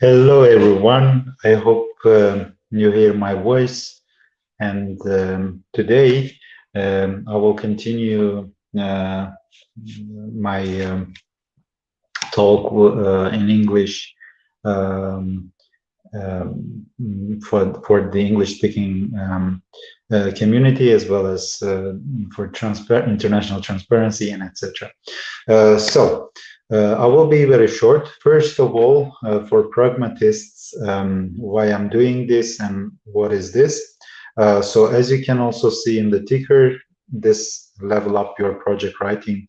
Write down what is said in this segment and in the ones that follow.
Hello, everyone. I hope you hear my voice. And today I will continue my talk in English um, for the English-speaking community, as well as for international transparency and etc. I will be very short. First of all, for pragmatists, why I'm doing this and what is this? So as you can also see in the ticker, this Level Up Your Project Writing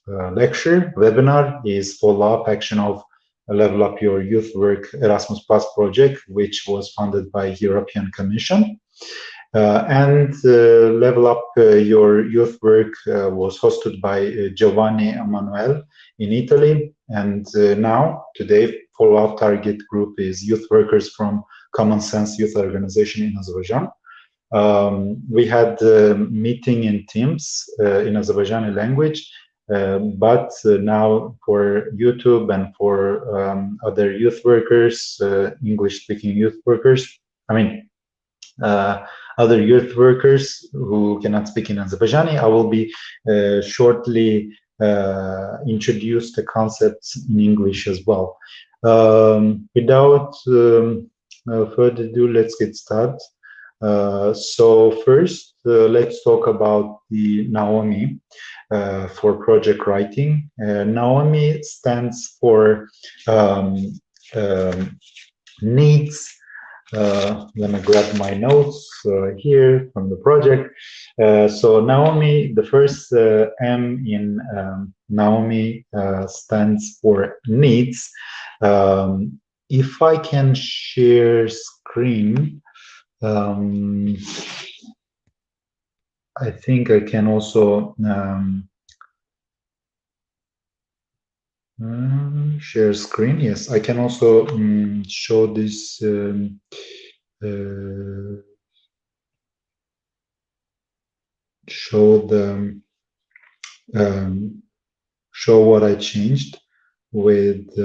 lecture webinar is follow-up action of Level Up Your Youth Work Erasmus Plus project, which was funded by European Commission. And Level Up Your Youth Work was hosted by Giovanni Emanuele in Italy. And now, today, follow-up target group is youth workers from Common Sense Youth Organization in Azerbaijan. We had a meeting in Teams in Azerbaijani language, but now for YouTube and for other youth workers, English-speaking youth workers, other youth workers who cannot speak in Azerbaijani, I will be shortly introduce the concepts in English as well. Without further ado, let's get started. So first, let's talk about the NAOMIE for project writing. NAOMIE stands for needs. Let me grab my notes here from the project. So NAOMIE, the first M in NAOMIE stands for needs. If I can share screen, I think I can also share screen. Yes, I can also show this. Show what I changed with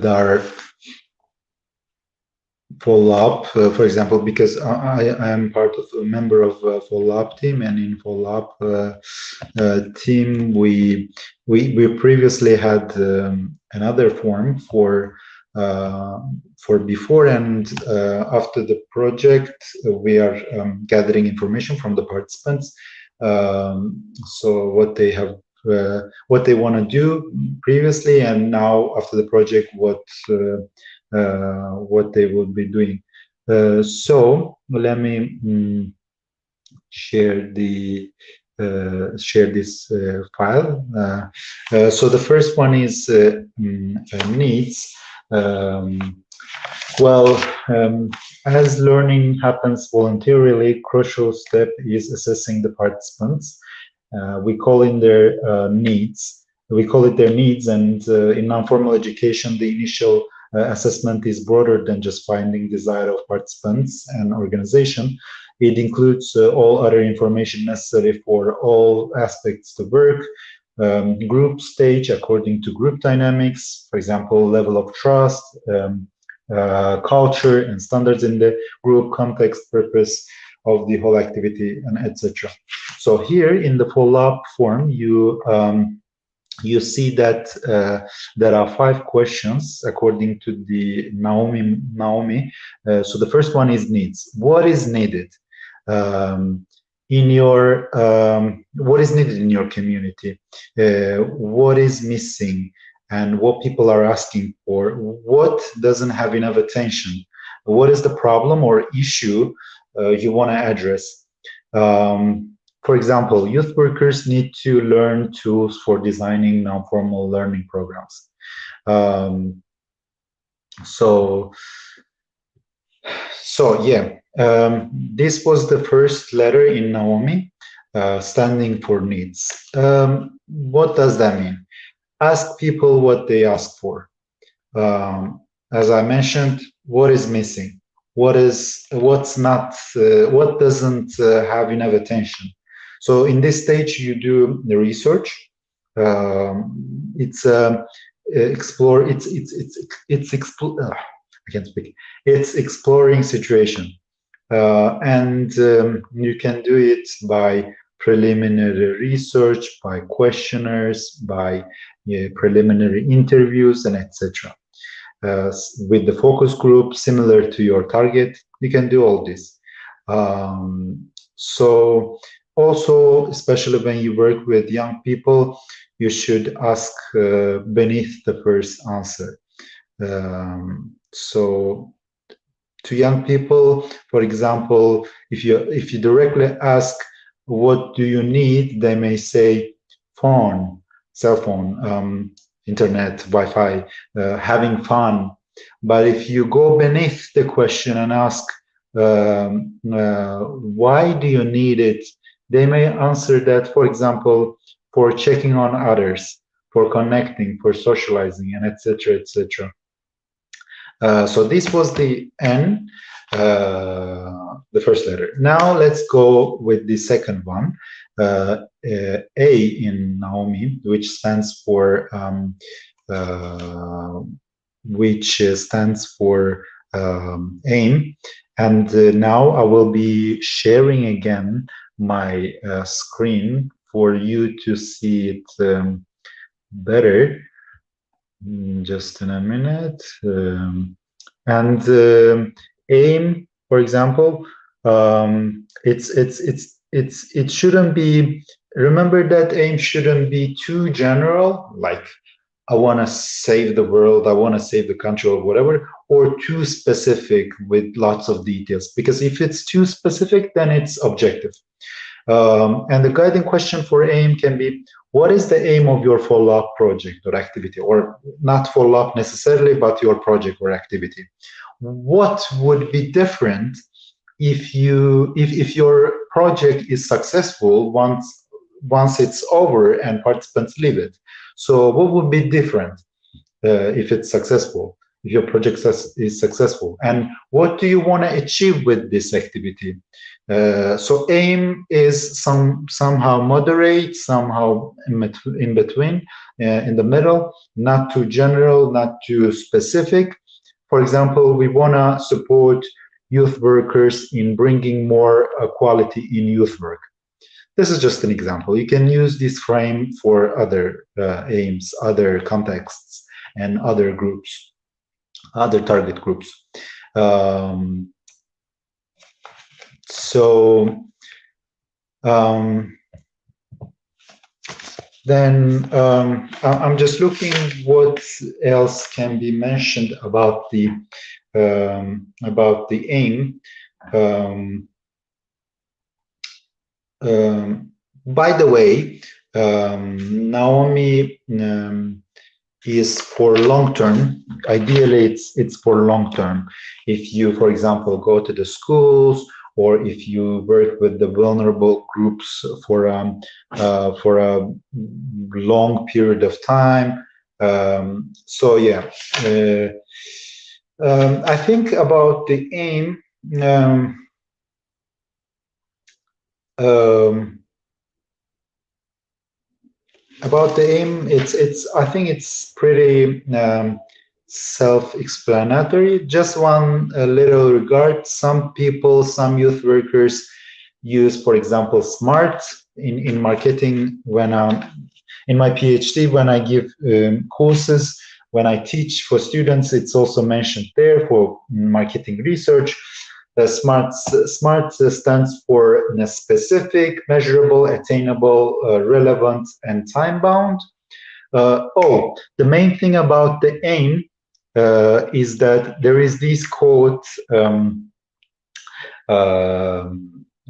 our follow-up, for example, because I am part of a member of a follow-up team, and in follow-up team we previously had another form for before and after the project. We are gathering information from the participants, so what they have what they want to do previously, and now after the project what they will be doing. So let me share this file. So the first one is needs. As learning happens voluntarily, crucial step is assessing the participants. We call in their needs. We call it their needs, and in non-formal education, the initial assessment is broader than just finding desire of participants and organization. It includes all other information necessary for all aspects to work, group stage according to group dynamics, for example, level of trust, culture and standards in the group, context, purpose of the whole activity, and etc. So here in the follow-up form, you see that there are 5 questions according to the NAOMIE. So the first one is needs. What is needed in your what is needed in your community? What is missing, and what people are asking for? What doesn't have enough attention? What is the problem or issue you want to address? For example, youth workers need to learn tools for designing non-formal learning programs. This was the first letter in NAOMIE, standing for needs. What does that mean? Ask people what they ask for. As I mentioned, what is missing? What's not? What doesn't have enough attention? So in this stage, you do the research. It's explore. It's explore. I can't speak. It's exploring situation, and you can do it by preliminary research, by questionnaires, by preliminary interviews, and etc. With the focus group, similar to your target, you can do all this. So also, especially when you work with young people, you should ask beneath the first answer. So to young people, for example, if you directly ask, what do you need, they may say phone, cell phone, internet, Wi-Fi, having fun. But if you go beneath the question and ask, why do you need it, they may answer that, for example, for checking on others, for connecting, for socializing, and etc., etc. So this was the N, the first letter. Now let's go with the second one, A in NAOMIE, which stands for aim. And now I will be sharing again my screen for you to see it better. Just in a minute. Aim, for example, it shouldn't be. Remember that aim shouldn't be too general, like I want to save the world, I want to save the country, or whatever, or too specific with lots of details. Because if it's too specific, then it's objective. And the guiding question for aim can be, what is the aim of your follow-up project or activity? Or not follow-up necessarily, but your project or activity. What would be different if your project is successful once it's over and participants leave it? So what would be different if it's successful? If your project is successful, and what do you want to achieve with this activity? So aim is somehow moderate, somehow in between, in the middle, not too general, not too specific. For example, we want to support youth workers in bringing more quality in youth work. This is just an example. You can use this frame for other aims, other contexts, and other groups, other target groups. Then I'm just looking what else can be mentioned about the aim. By the way, NAOMIE is for long term. Ideally, it's for long term. If you, for example, go to the schools, or if you work with the vulnerable groups for a long period of time. So yeah, I think about the aim. About the aim, I think it's pretty self-explanatory. Just one little regard. Some people, some youth workers use, for example, SMART in marketing. When in my PhD, when I give courses, when I teach for students, it's also mentioned there for marketing research. SMART stands for specific, measurable, attainable, relevant, and time-bound. The main thing about the aim is that there is this quote.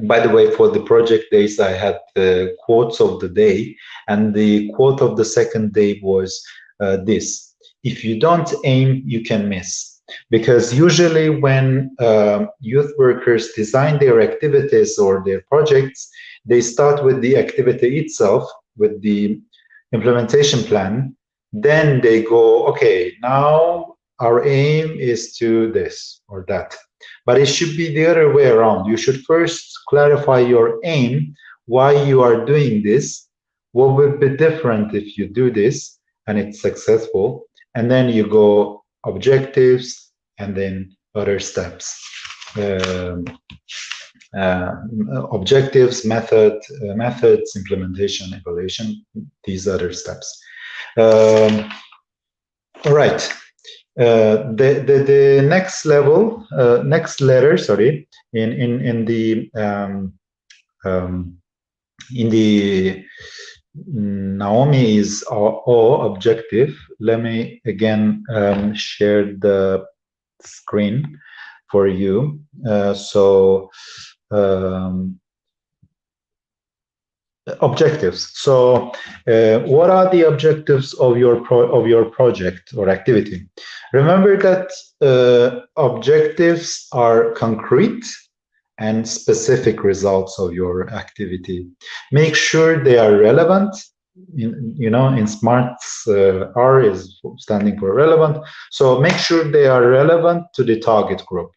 By the way, for the project days, I had the quotes of the day, and the quote of the second day was this: if you don't aim, you can miss. Because usually when youth workers design their activities or their projects, they start with the activity itself, with the implementation plan. Then they go, okay, now our aim is to this or that. But it should be the other way around. You should first clarify your aim why you are doing this, what would be different if you do this and it's successful, and then you go objectives and then other steps. Um, Objectives, methods, implementation, evaluation, these other steps. All right. The next level, next letter, sorry, in the NAOMIE is O, objective. Let me again share the screen for you. Objectives. So, what are the objectives of your project or activity? Remember that objectives are concrete and specific results of your activity. Make sure they are relevant. In SMARTS, R is standing for relevant. So make sure they are relevant to the target group.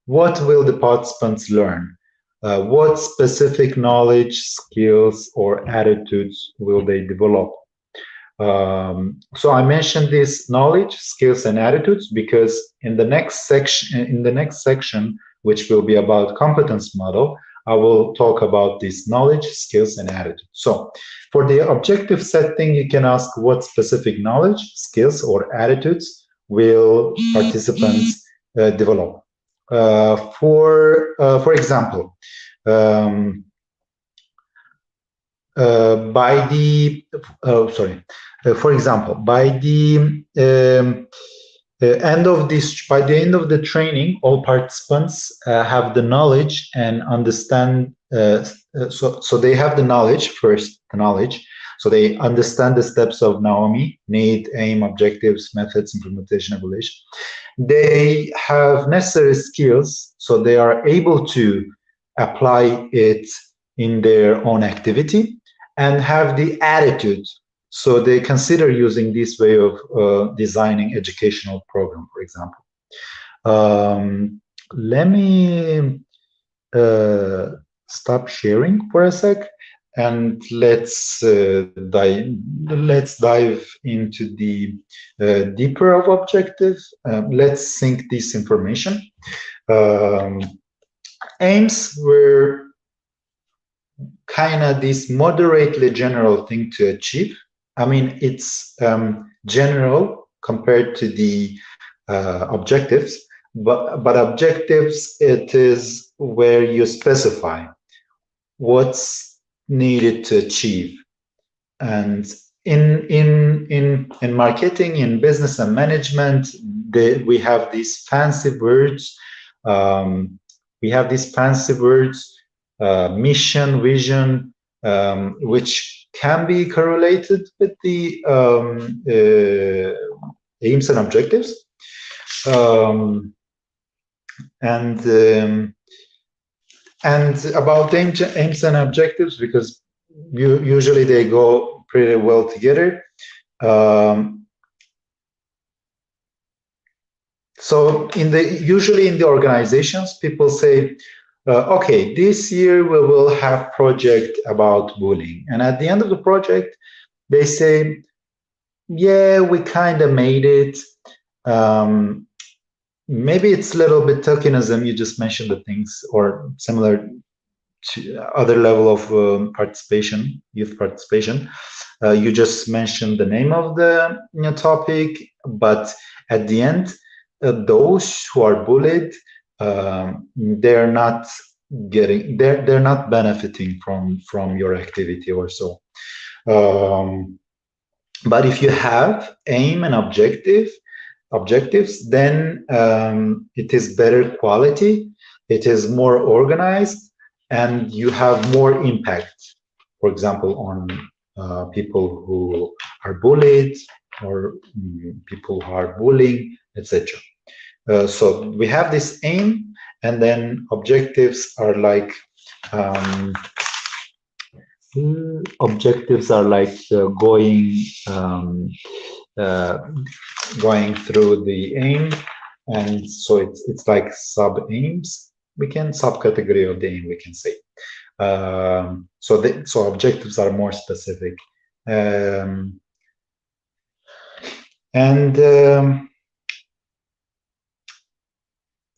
What will the participants learn? What specific knowledge, skills, or attitudes will they develop? So I mentioned this knowledge, skills, and attitudes because in the next section, which will be about competence model, I will talk about this knowledge, skills, and attitudes. So for the objective setting, you can ask what specific knowledge, skills, or attitudes will participants develop. For example, by the end of the training, all participants have the knowledge and understand. So they have the knowledge first, So they understand the steps of NAOMIE: need, aim, objectives, methods, implementation, evaluation. They have necessary skills, so they are able to apply it in their own activity, and have the attitude, so they consider using this way of designing educational program, for example. Let me stop sharing for a sec, and let's dive into the deeper of objectives. Let's sync this information. Aims were kind of this moderately general thing to achieve. I mean, it's general compared to the objectives, but objectives, it is where you specify what's needed to achieve. And in marketing, in business and management, we have these fancy words. Mission, vision, which can be correlated with the aims and objectives. And about aims and objectives, because usually they go pretty well together. So usually in the organizations, people say, okay, this year we will have project about bullying. And at the end of the project, they say, yeah, we kind of made it. Maybe it's a little bit tokenism. You just mentioned the things, or similar to other level of participation, youth participation. You just mentioned the name of the topic, but at the end, those who are bullied, they're not benefiting from your activity or so. But if you have aim and objectives, then it is better quality, it is more organized, and you have more impact, for example, on people who are bullied, or people who are bullying, etc. So we have this aim, and then objectives are like going through the aim, and so it's like sub aims. We can subcategory of the aim, we can say. So objectives are more specific.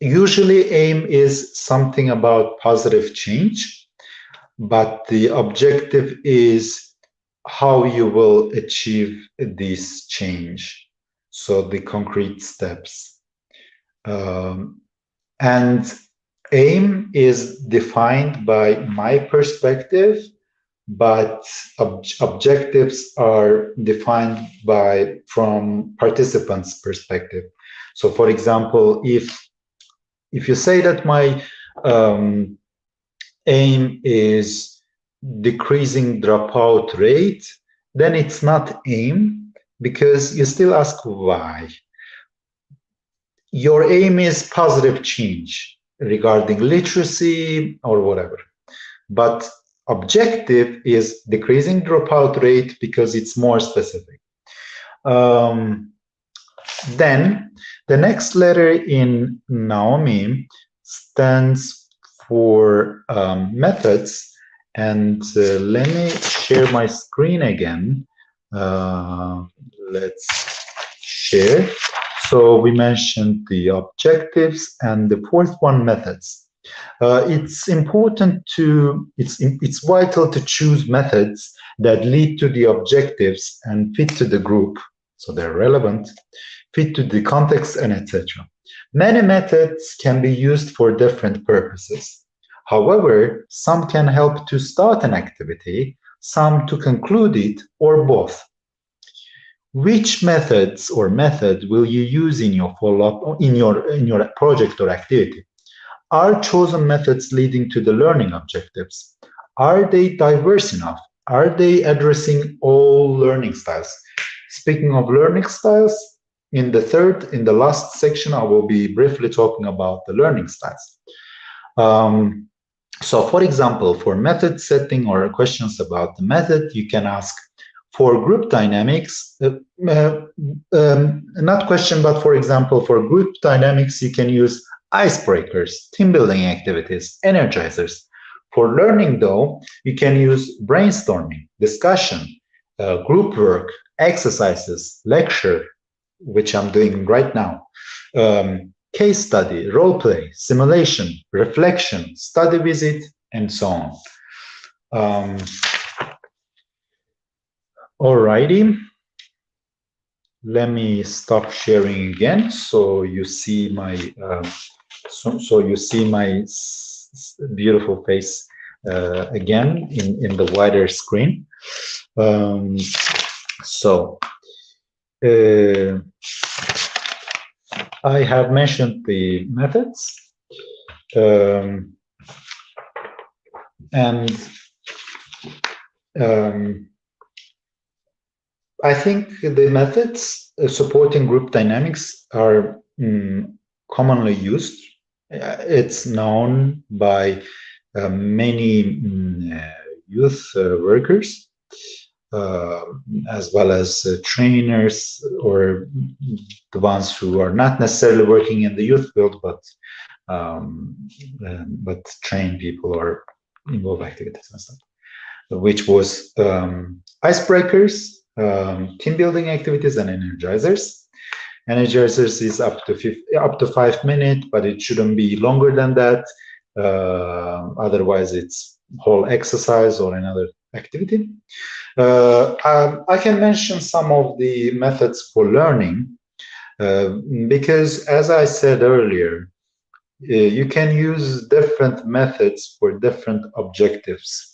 Usually aim is something about positive change, but the objective is how you will achieve this change. So the concrete steps. And aim is defined by my perspective, but objectives are defined from participants' perspective. So for example, if you say that my aim is decreasing dropout rate, then it's not aim, because you still ask why. Your aim is positive change regarding literacy or whatever, but objective is decreasing dropout rate because it's more specific. Then the next letter in NAOMIE stands for methods, and let me share my screen again. Let's share. So we mentioned the objectives, and the fourth one, methods. It's important it's vital to choose methods that lead to the objectives and fit to the group, so they're relevant, fit to the context, and etc. Many methods can be used for different purposes. However, some can help to start an activity, some to conclude it, or both. Which methods or method will you use in your follow-up, in your project or activity? Are chosen methods leading to the learning objectives? Are they diverse enough? Are they addressing all learning styles? Speaking of learning styles, in the last section, I will be briefly talking about the learning styles. So for example, for method setting or questions about the method, you can ask, for group dynamics, not question, but for example, for group dynamics, you can use icebreakers, team building activities, energizers. For learning though, you can use brainstorming, discussion, group work, exercises, lecture, which I'm doing right now, case study, role play, simulation, reflection, study visit, and so on. Alrighty, let me stop sharing again, so you see my beautiful face again in the wider screen. I have mentioned the methods, I think the methods supporting group dynamics are commonly used. It's known by many youth workers, as well as trainers, or the ones who are not necessarily working in the youth field, but train people or involve activities and stuff, which was icebreakers, team building activities, and energizers. Energizers is up to 5 minutes, but it shouldn't be longer than that. Otherwise, it's whole exercise or another activity. I can mention some of the methods for learning, because as I said earlier, you can use different methods for different objectives.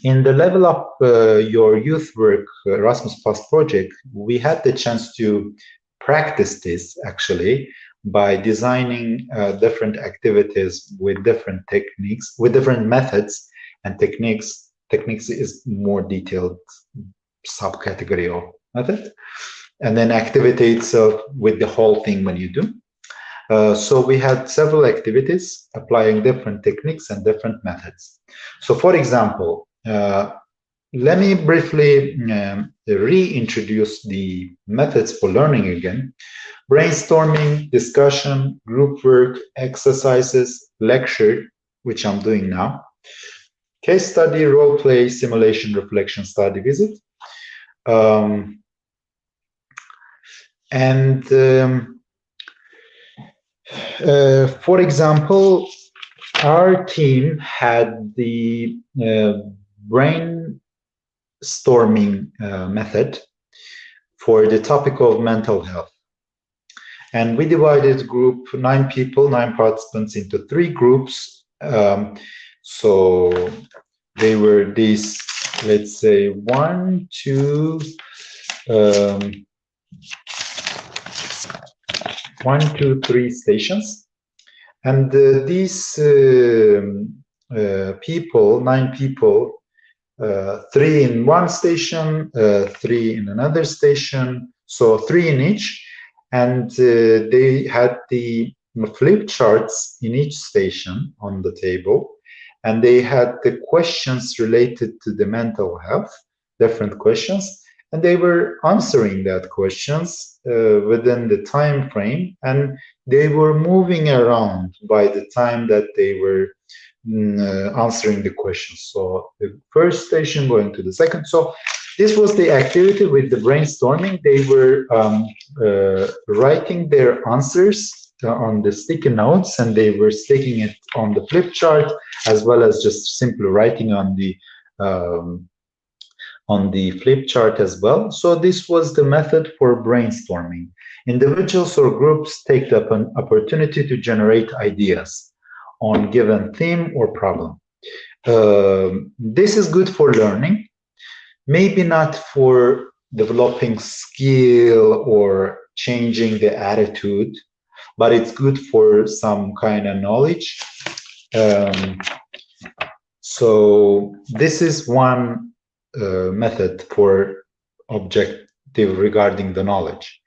In the Level Up Your Youth Work Erasmus Plus project, we had the chance to practice this actually by designing different activities with different techniques, with different methods and techniques. Techniques is more detailed subcategory of method, and then activity itself with the whole thing when you do. So we had several activities applying different techniques and different methods. So for example, let me briefly reintroduce the methods for learning again. Brainstorming, discussion, group work, exercises, lecture, which I'm doing now. Case study, role play, simulation, reflection, study visit. For example, our team had the brainstorming method for the topic of mental health. And we divided group 9 people, 9 participants into 3 groups. So they were these, let's say, 1, 2, 1, 2, 3 stations. And these people, 9 people, 3 in one station, 3 in another station, so 3 in each. And they had the flip charts in each station on the table. And they had the questions related to the mental health, different questions. And they were answering that questions within the time frame. And they were moving around by the time that they were answering the questions. So the first station going to the second. So this was the activity with the brainstorming. They were writing their answers on the sticky notes, and they were sticking it on the flip chart, as well as just simply writing on the flip chart as well. So this was the method for brainstorming. Individuals or groups take the opportunity to generate ideas on given theme or problem. This is good for learning, maybe not for developing skill or changing the attitude, but it's good for some kind of knowledge. So this is one method for objective regarding the knowledge.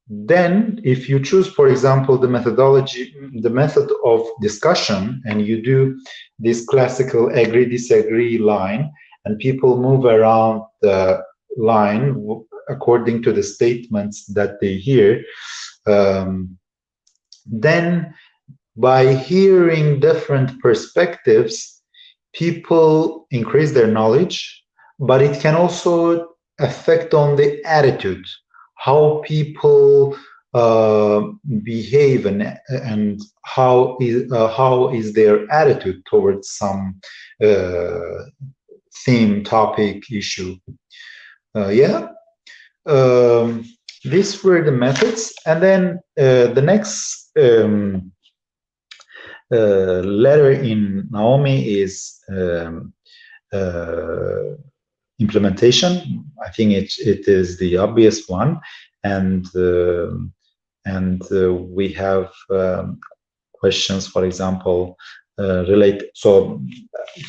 Then if you choose, for example, the methodology, the method of discussion, and you do this classical agree-disagree line, and people move around the line according to the statements that they hear, then by hearing different perspectives, people increase their knowledge, but it can also affect on the attitude, how people behave, and how is their attitude towards some theme, topic, issue. These were the methods. And then the next letter in NAOMIE is implementation. I think it is the obvious one, and we have questions, for example, relate. So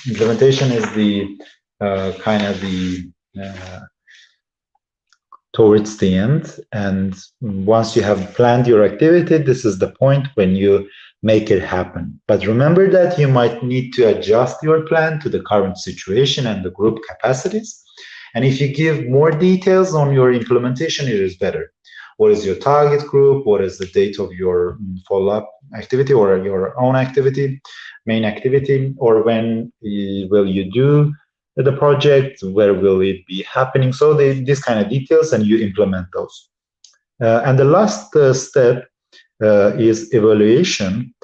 implementation is the kind of the towards the end, and once you have planned your activity, this is the point when you make it happen. But remember that you might need to adjust your plan to the current situation and the group capacities. And if you give more details on your implementation, it is better. What is your target group? What is the date of your follow-up activity or your own activity, main activity? Or when will you do the project? Where will it be happening? So these kind of details, and you implement those. And the last step is evaluation.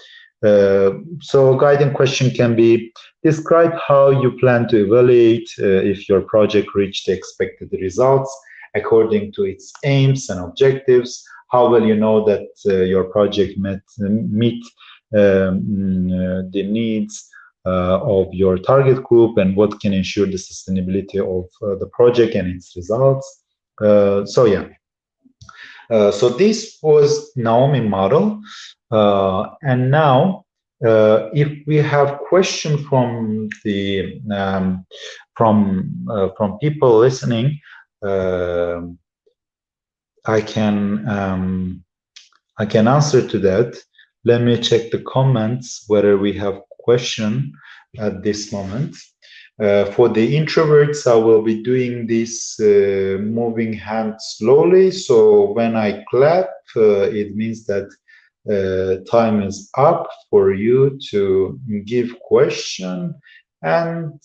So a guiding question can be, describe how you plan to evaluate if your project reached the expected results according to its aims and objectives. How will you know that your project meet the needs of your target group, and what can ensure the sustainability of the project and its results? So this was NAOMIE model, and now if we have questions from the from people listening, I can answer to that. Let me check the comments whether we have question at this moment. For the introverts, I will be doing this moving hand slowly. So when I clap, it means that time is up for you to give question. And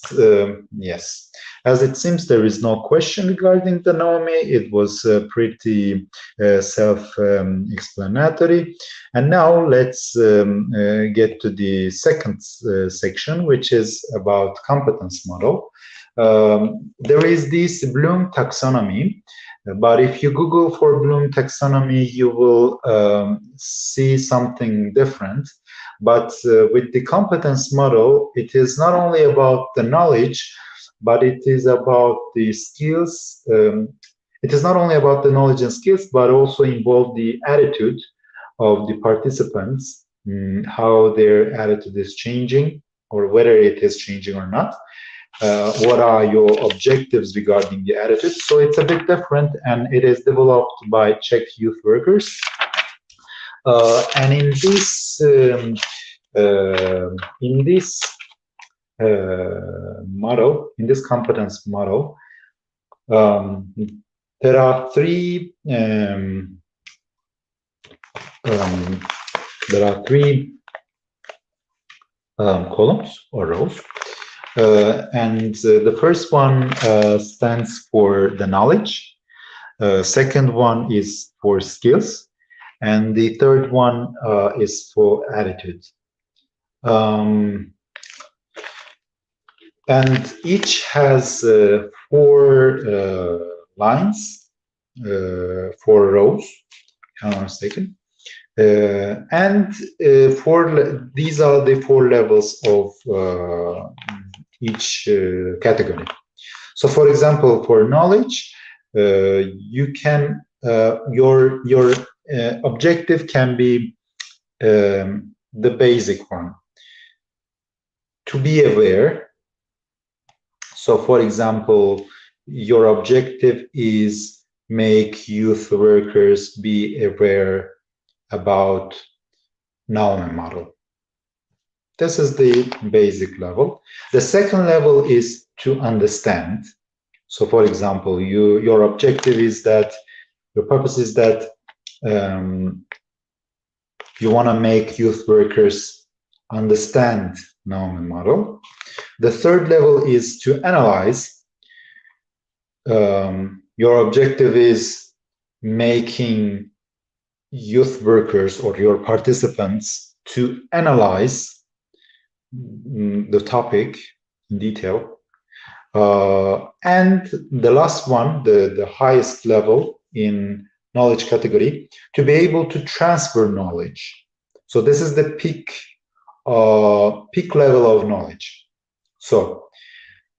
yes, as it seems there is no question regarding the NAOMIE, it was pretty self-explanatory. And now let's get to the second section, which is about competence model. There is this Bloom taxonomy, but if you Google for Bloom taxonomy, you will see something different. But with the competence model, it is not only about the knowledge, but it is about the skills. It is not only about the knowledge and skills, but also involve the attitude of the participants, how their attitude is changing, or whether it is changing or not. What are your objectives regarding the attitude? So it's a bit different, and it is developed by Czech youth workers. And in this model, in this competence model, there are three columns or rows. And the first one stands for the knowledge. Second one is for skills. And the third one is for attitude. And each has 4 lines, 4 rows, if I'm not mistaken. And these are the 4 levels of each category. So, for example, for knowledge, you can your objective can be the basic one, to be aware. So, for example, your objective is make youth workers be aware about NAOMIE model. This is the basic level. The second level is to understand. So, for example, your objective is that, your purpose is that you want to make youth workers understand NAOMIE model. The third level is to analyze. Your objective is making youth workers or your participants to analyze the topic in detail. And the last one, the highest level in knowledge category, to be able to transfer knowledge. So this is the peak level of knowledge. So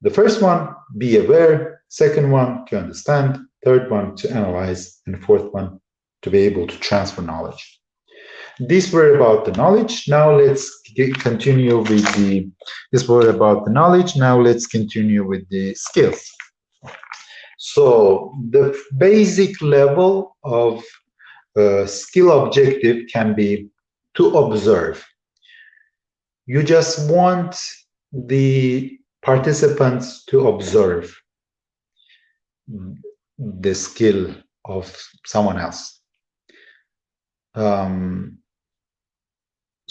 the first one, be aware. Second one, to understand. Third one, to analyze. And fourth one, to be able to transfer knowledge. These were about the knowledge. Now let's continue with this were about the knowledge. Now let's continue with the skills. So the basic level of skill objective can be to observe. You just want the participants to observe the skill of someone else.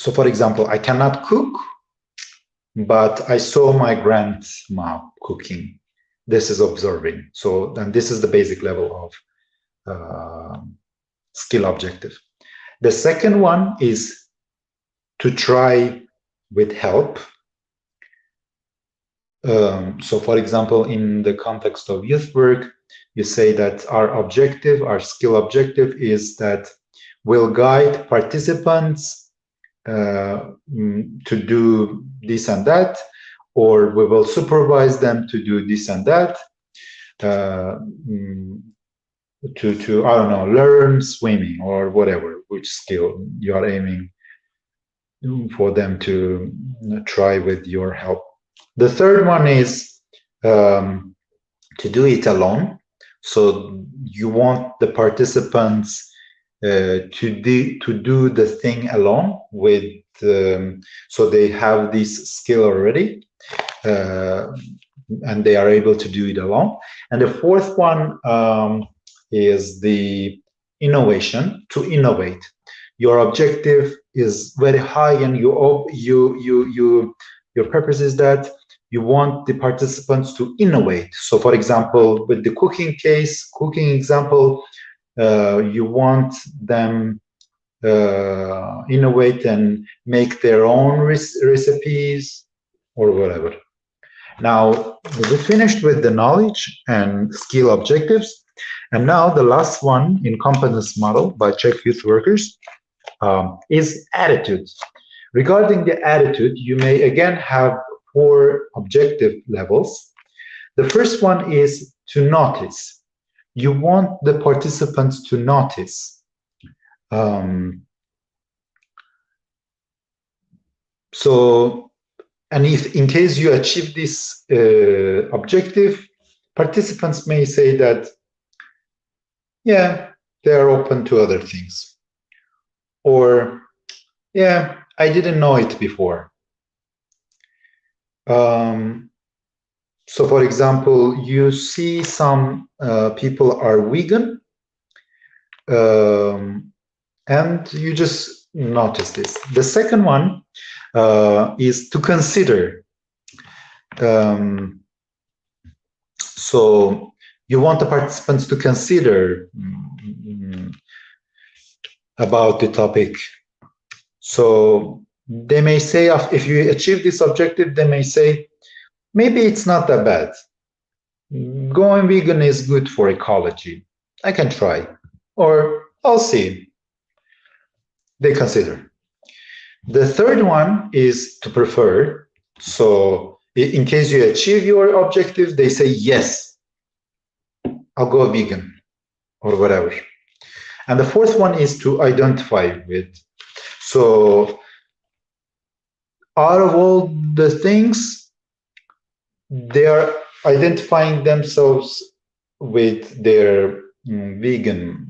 So, for example, I cannot cook, but I saw my grandma cooking. This is observing. So, and this is the basic level of skill objective. The second one is to try with help. So, for example, in the context of youth work, you say that our objective, our skill objective is that we'll guide participants to do this and that, or we will supervise them to do this and that, to I don't know, learn swimming or whatever, which skill you are aiming for them to try with your help. The third one is to do it alone. So you want the participants to do the thing alone with so they have this skill already and they are able to do it alone. And the fourth one is the innovation, to innovate. your objective is very high, and your purpose is that you want the participants to innovate. So, for example, with the cooking example, you want them innovate and make their own recipes or whatever. Now, we finished with the knowledge and skill objectives. And now the last one in competence model by Czech youth workers is attitude. Regarding the attitude, you may again have 4 objective levels. The first one is to notice. You want the participants to notice. And if in case you achieve this objective, participants may say that, yeah, they are open to other things. Or, yeah, I didn't know it before. So, for example, you see some people are vegan, and you just notice this. The second one is to consider. So you want the participants to consider about the topic. So they may say, if you achieve this objective, they may say, maybe it's not that bad. Going vegan is good for ecology. I can try. Or I'll see. They consider. The third one is to prefer. So in case you achieve your objective, they say, yes, I'll go vegan or whatever. And the fourth one is to identify with. So out of all the things, they are identifying themselves with their vegan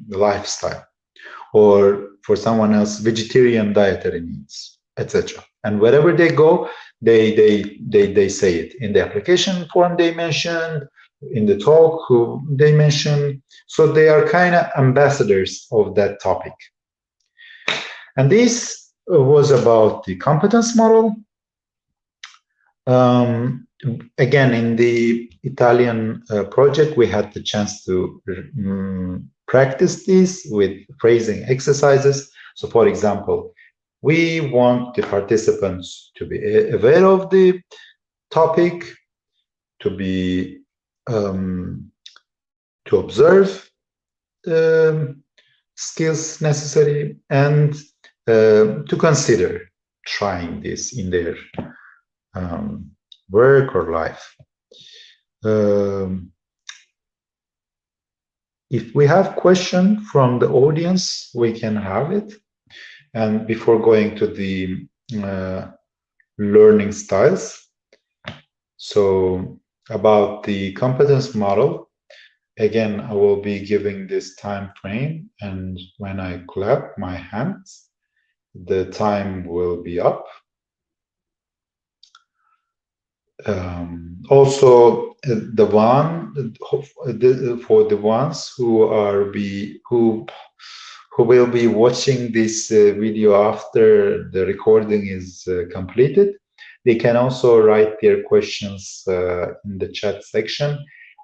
lifestyle, or for someone else, vegetarian dietary needs, etc. And wherever they go, they say it. In the application form they mentioned, in the talk they mentioned. So they are kind of ambassadors of that topic. And this was about the competence model. Again, in the Italian project, we had the chance to practice this with phrasing exercises. So, for example, we want the participants to be aware of the topic, to be to observe skills necessary, and to consider trying this in their work or life. If we have question from the audience, we can have it. And before going to the learning styles, so about the competence model, again, I will be giving this time frame, and when I clap my hands, the time will be up. Also, for the ones who will be watching this video after the recording is completed, they can also write their questions in the chat section,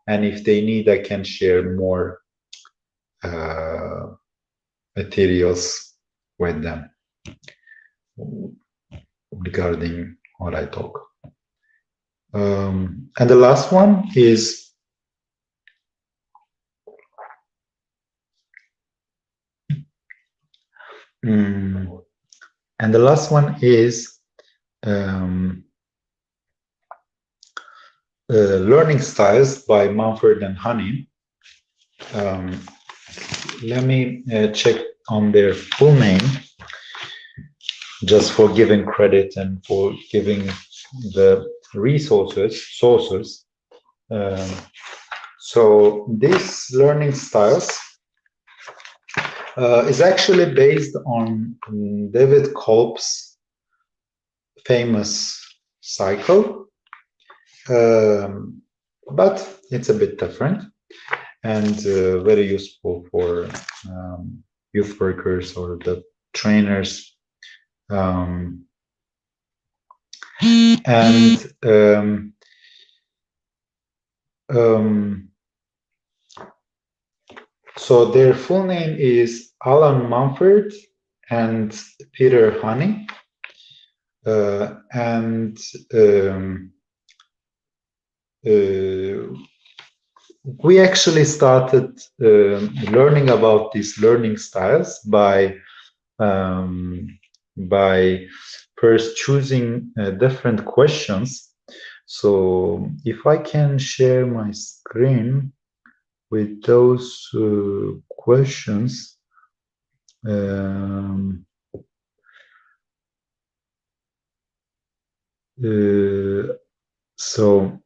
and if they need, I can share more materials with them regarding what I talk. And the last one is learning styles by Mumford and Honey. Let me check on their full name, just for giving credit and for giving the sources. So this learning styles is actually based on David Kolb's famous cycle, but it's a bit different and very useful for youth workers or the trainers. And so their full name is Alan Mumford and Peter Honey. And we actually started learning about these learning styles by first choosing different questions. So if I can share my screen with those questions, so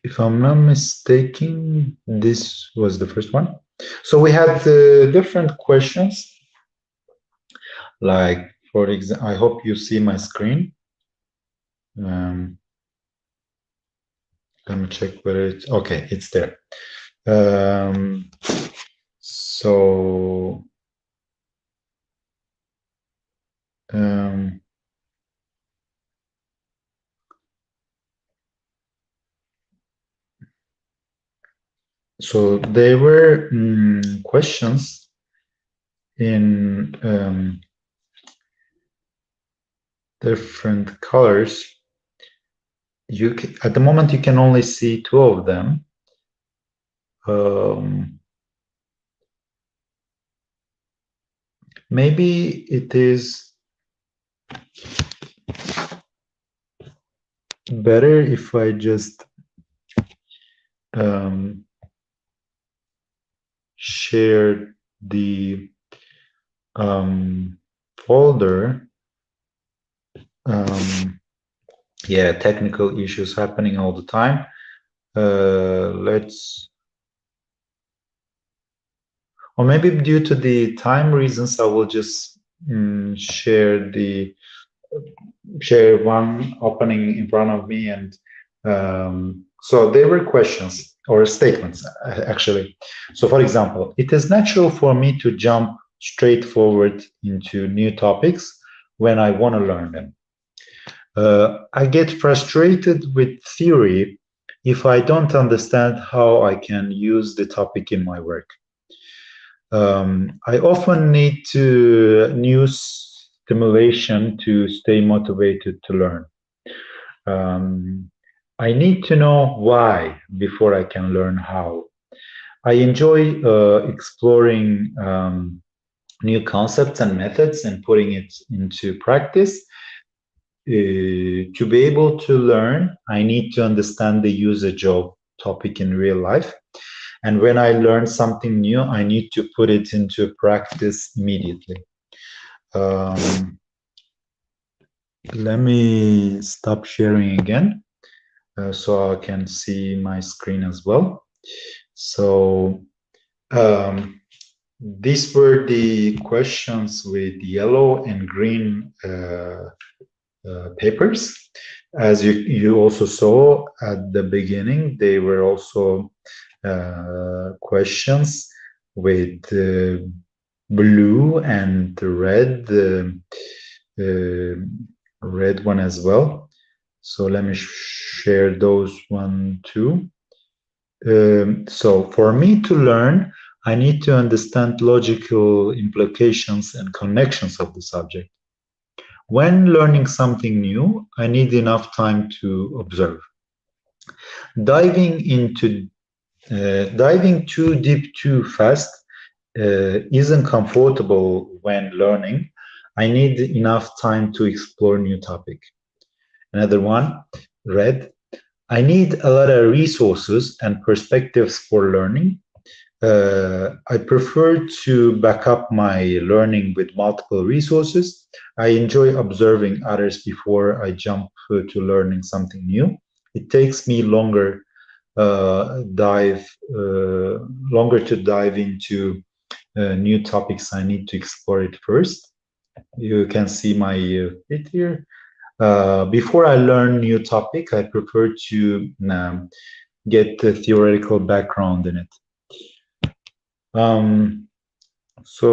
if I'm not mistaken, this was the first one. So we had different questions. Like, for example, I hope you see my screen. Let me check whether it's okay. It's there. So so there were questions in different colors. You can, at the moment you can only see two of them. Maybe it is better if I just share the folder. Yeah, technical issues happening all the time. Let's, or maybe due to the time reasons, I will just share one opening in front of me. And so there were questions or statements actually. So for example, it is natural for me to jump straight forward into new topics when I want to learn them. I get frustrated with theory if I don't understand how I can use the topic in my work. I often need new stimulation to stay motivated to learn. I need to know why before I can learn how. I enjoy exploring new concepts and methods and putting it into practice. To be able to learn, I need to understand the usage of topic in real life. And when I learn something new, I need to put it into practice immediately. Let me stop sharing again so I can see my screen as well. So these were the questions with yellow and green papers. As you also saw at the beginning, they were also questions with blue and red, red one as well. So let me share those one too. So for me to learn, I need to understand logical implications and connections of the subject. When learning something new, I need enough time to observe. Diving too deep too fast isn't comfortable when learning. I need enough time to explore new topic. Another one, red. I need a lot of resources and perspectives for learning. I prefer to back up my learning with multiple resources. I enjoy observing others before I jump to learning something new. It takes me longer to dive into new topics. I need to explore it first. You can see my bit here. Before I learn new topic, I prefer to get the theoretical background in it. So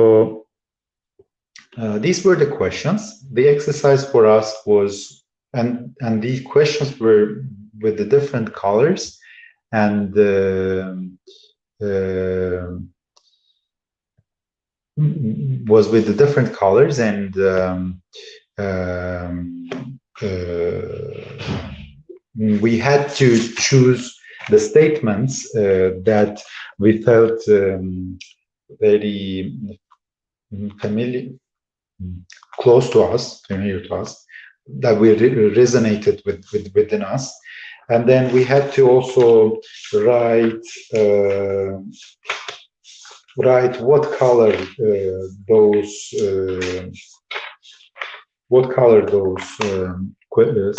these were the questions. The exercise for us was, and these questions were with the different colors, and was with the different colors, and we had to choose the statements that we felt very familiar, close to us, familiar to us, that we resonated within us. And then we had to also write what color those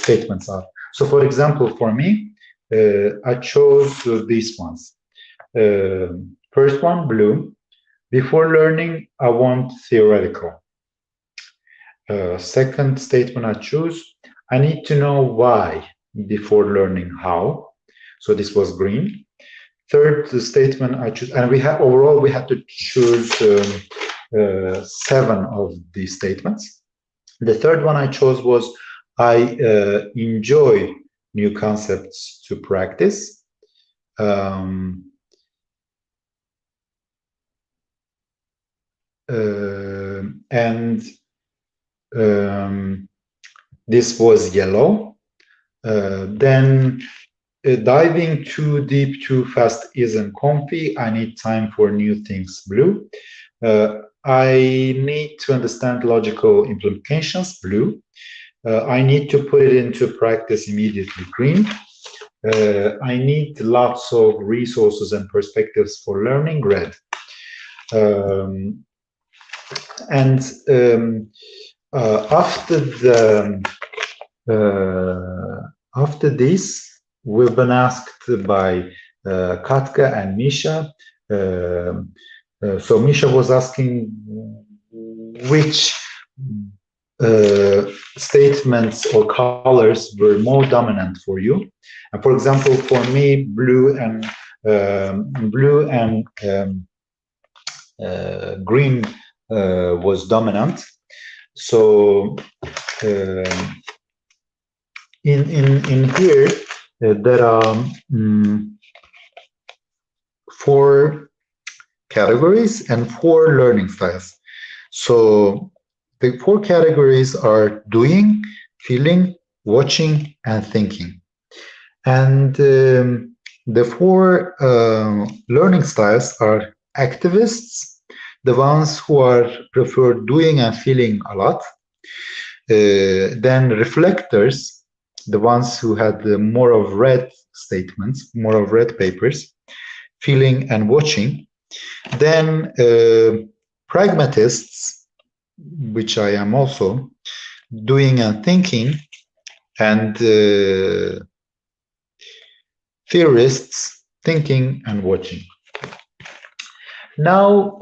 statements are. So, for example, for me, I chose these ones. First one, blue. Before learning, I want theoretical. Second statement I choose, I need to know why before learning how. So this was green. Third statement I choose, and we had overall we had to choose 7 of these statements. The third one I chose was I enjoy new concepts to practice. This was yellow. Then diving too deep too fast isn't comfy. I need time for new things, blue. I need to understand logical implications, blue. I need to put it into practice immediately, green. I need lots of resources and perspectives for learning, red. After this, we've been asked by Katka and Misha. So Misha was asking which statements or colors were more dominant for you. And for example, for me, blue and green was dominant. So in here there are 4 categories and 4 learning styles. So the 4 categories are doing, feeling, watching, and thinking. And the 4 learning styles are activists, the ones who are prefer doing and feeling a lot. Then reflectors, the ones who had more of red statements, more of red papers, feeling and watching. Then pragmatists, which I am also, doing and thinking, and theorists, thinking and watching. Now,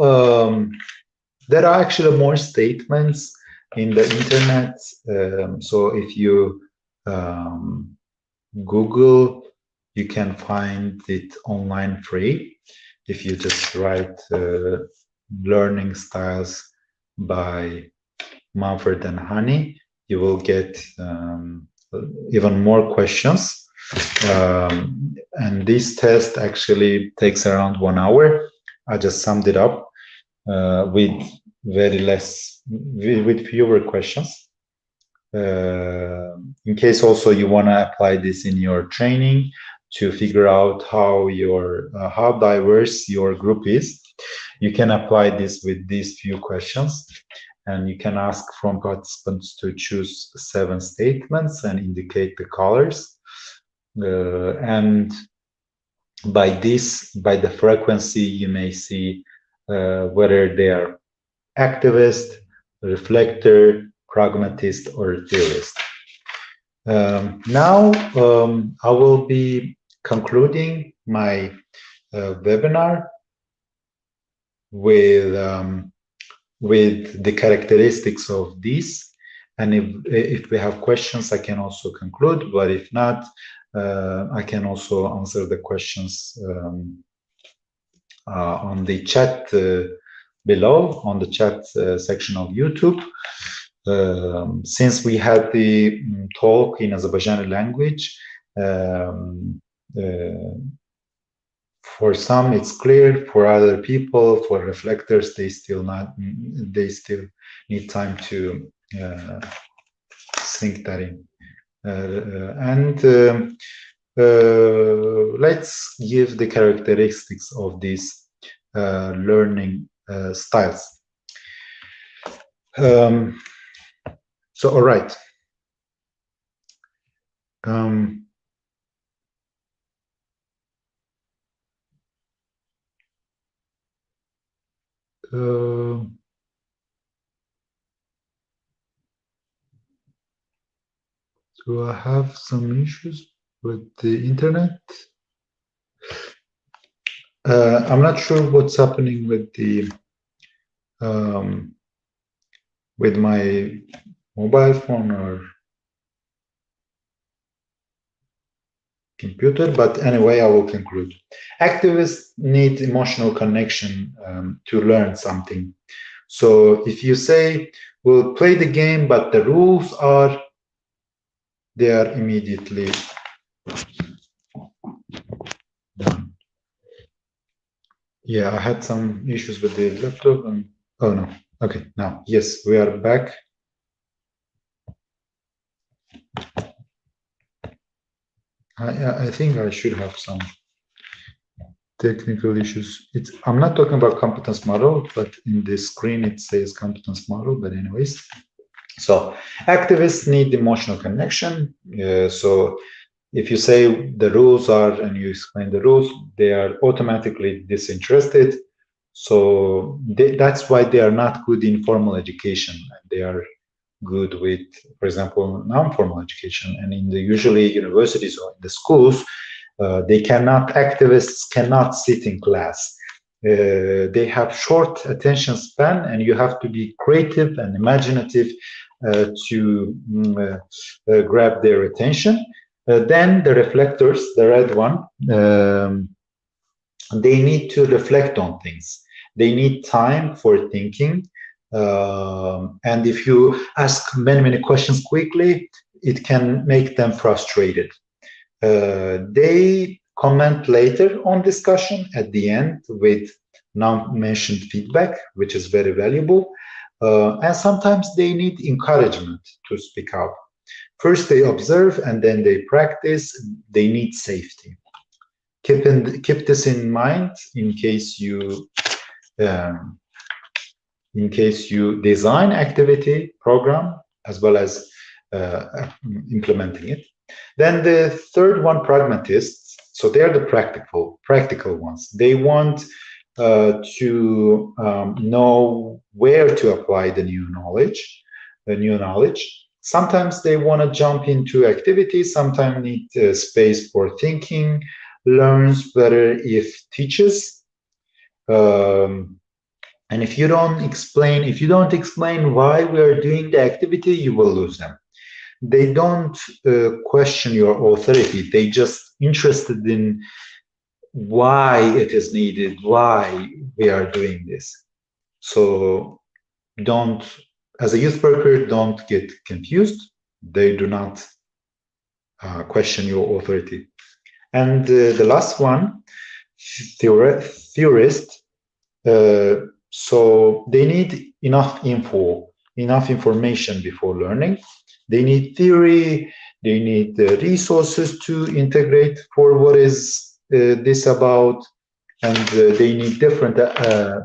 there are actually more statements in the internet. So if you Google, you can find it online free. If you just write learning styles by Mumford and Honey, you will get even more questions. And this test actually takes around 1 hour. I just summed it up with fewer questions. In case also you want to apply this in your training to figure out how diverse your group is, you can apply this with these few questions, and you can ask from participants to choose 7 statements and indicate the colors. And by the frequency, you may see whether they are activist, reflector, pragmatist, or theorist. Now I will be concluding my webinar with the characteristics of these. And if we have questions, I can also conclude, but if not, I can also answer the questions on the chat below on the chat section of YouTube. Since we had the talk in Azerbaijani language, for some it's clear, for other people, for reflectors, they still need time to sink that in. Let's give the characteristics of these learning styles. So, all right. So I have some issues with the internet. I'm not sure what's happening with the with my mobile phone or computer, but anyway, I will conclude. Activists need emotional connection to learn something. So if you say, we'll play the game, but the rules are, they are immediately done. Yeah, I had some issues with the laptop and, oh no, okay, now, yes, we are back. I think I should have some technical issues. I'm not talking about competence model, but in the screen it says competence model, but anyways. So activists need emotional connection. So if you say the rules are, and you explain the rules, they are automatically disinterested. So that's why they are not good in formal education. They are good with, for example, non-formal education. And in the usually universities or in the schools, activists cannot sit in class. They have short attention span, and you have to be creative and imaginative to grab their attention. Then the reflectors, the red one, they need to reflect on things. They need time for thinking. And if you ask many questions quickly, it can make them frustrated. They comment later on discussion at the end with non-mentioned feedback, which is very valuable. And sometimes they need encouragement to speak up. First they observe and then they practice. They need safety. Keep this in mind in case you design activity program as well as implementing it. Then the third one, pragmatists. So they're the practical ones. They want to know where to apply the new knowledge. Sometimes they want to jump into activities. Sometimes need space for thinking. Learns better if teaches. And if you don't explain why we are doing the activity, you will lose them. They don't question your authority. They just interested in why it is needed, why we are doing this. So don't, as a youth worker, don't get confused. They do not question your authority. And the last one, theorist. So they need enough information before learning. They need theory, they need resources to integrate for what is this about, and they need different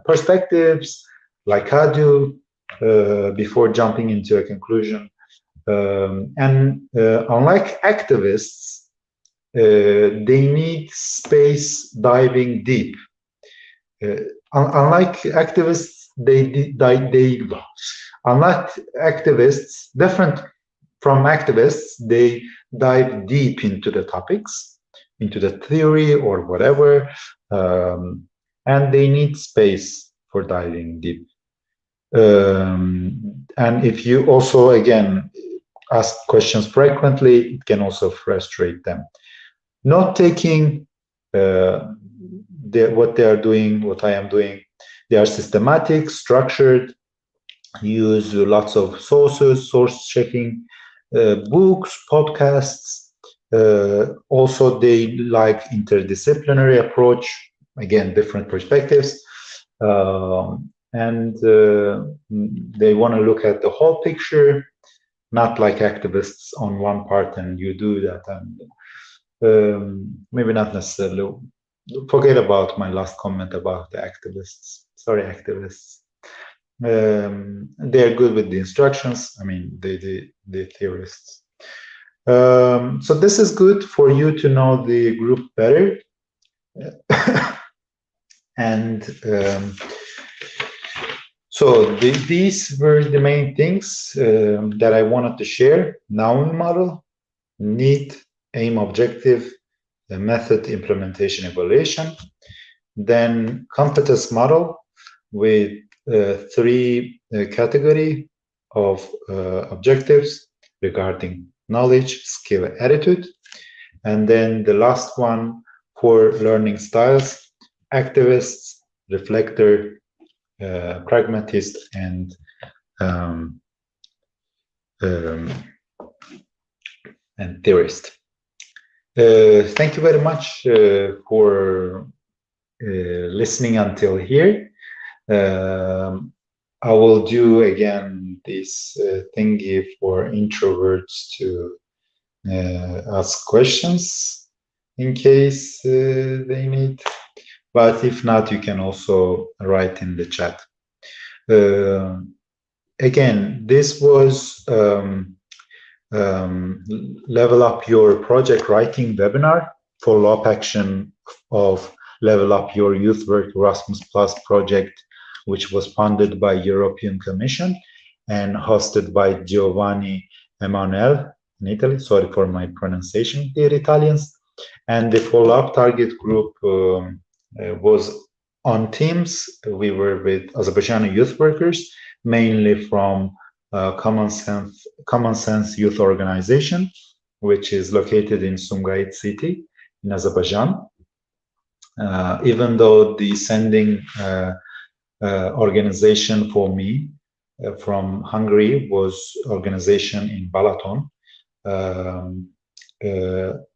perspectives, like I do, before jumping into a conclusion. And unlike activists, they need space diving deep. Unlike activists, different from activists, they dive deep into the topics, into the theory or whatever, and they need space for diving deep. And if you also, again, ask questions frequently, it can also frustrate them. Not taking what they are doing, what I am doing, They are systematic, structured, use lots of sources, source checking, books, podcasts. Also, they like interdisciplinary approach, again, different perspectives. And they want to look at the whole picture, not like activists on one part and you do that. And maybe not necessarily. Forget about my last comment about the activists. Sorry, activists. They're good with the instructions. I mean, the theorists. So this is good for you to know the group better. And so these were the main things that I wanted to share. NAOMIE model, need, aim, objective, the method, implementation, evaluation. Then competence model with three category of objectives regarding knowledge, skill, attitude. And then the last one for learning styles, activists, reflector, pragmatist, and theorist. Thank you very much for listening until here. I will do again this thingy for introverts to ask questions in case they need. But if not, you can also write in the chat. Again, this was Level Up Your Project Writing webinar, follow-up action of Level Up Your Youth Work Erasmus Plus project, which was funded by European Commission and hosted by Giovanni Emanuele in Italy. Sorry for my pronunciation, dear Italians. And the follow-up target group was on Teams. We were with Azerbaijani youth workers, mainly from Common Sense Youth Organization, which is located in Sumgait city in Azerbaijan. Even though the sending organization for me from Hungary was organization in Balaton,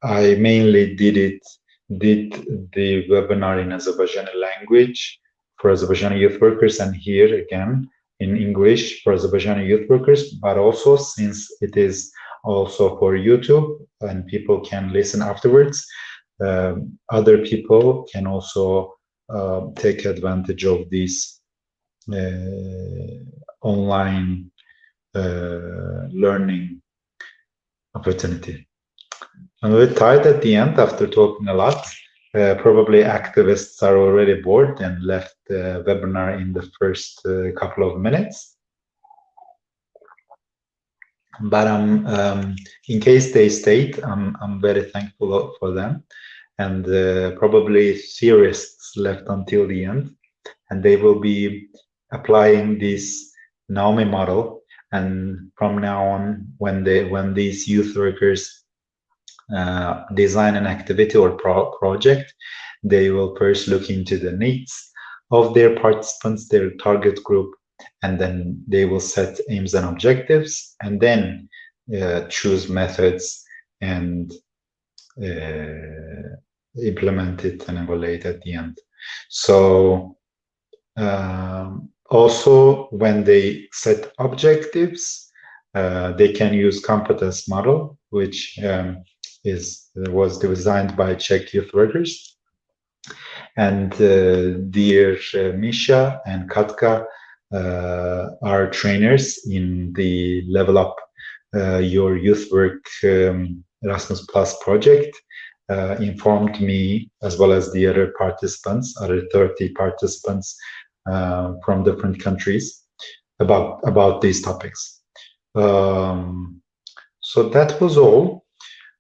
I mainly did the webinar in Azerbaijani language for Azerbaijani youth workers, and here again in English for Azerbaijani youth workers, but also since it is also for YouTube and people can listen afterwards, other people can also take advantage of this online learning opportunity. I'm a bit tired at the end after talking a lot. Probably activists are already bored and left the webinar in the first couple of minutes. But in case they stayed, I'm very thankful for them. And probably theorists left until the end, and they will be applying this NAOMIE model. And from now on, when these youth workers design an activity or project, they will first look into the needs of their participants, their target group, and then they will set aims and objectives, and then choose methods and implement it and evaluate at the end. So also when they set objectives, they can use competence model, which was designed by Czech youth workers. And dear Misha and Katka are trainers in the Level Up Your Youth Work Erasmus Plus project, informed me, as well as the other participants, other 30 participants from different countries, about these topics. So that was all.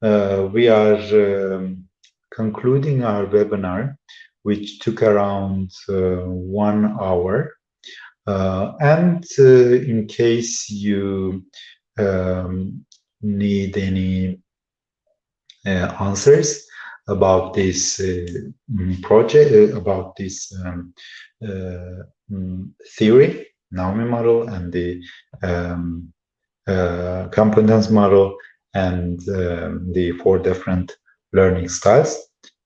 We are concluding our webinar, which took around 1 hour. And in case you need any answers, about this project, about this theory, NAOMIE model, and the competence model, and the 4 different learning styles.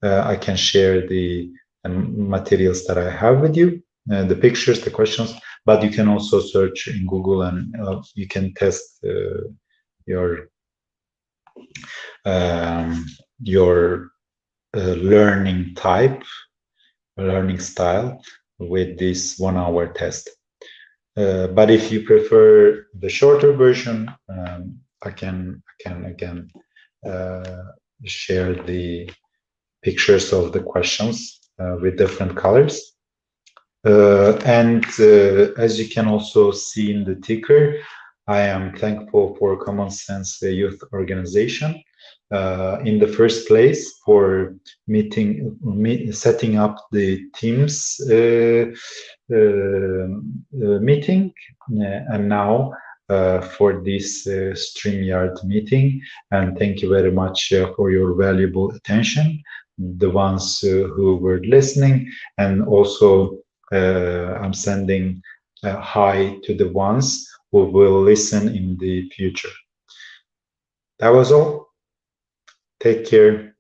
I can share the materials that I have with you, the pictures, the questions, but you can also search in Google, and you can test your learning type, learning style with this 1-hour test. But if you prefer the shorter version, I can again share the pictures of the questions with different colors. And as you can also see in the ticker, I am thankful for Common Sense Youth Organization in the first place for setting up the Teams meeting, and now for this StreamYard meeting. And thank you very much for your valuable attention, the ones who were listening, and also I'm sending a hi to the ones who will listen in the future. That was all. Take care.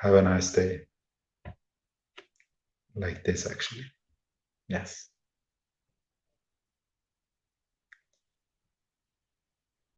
Have a nice day. Like this, actually. Yes.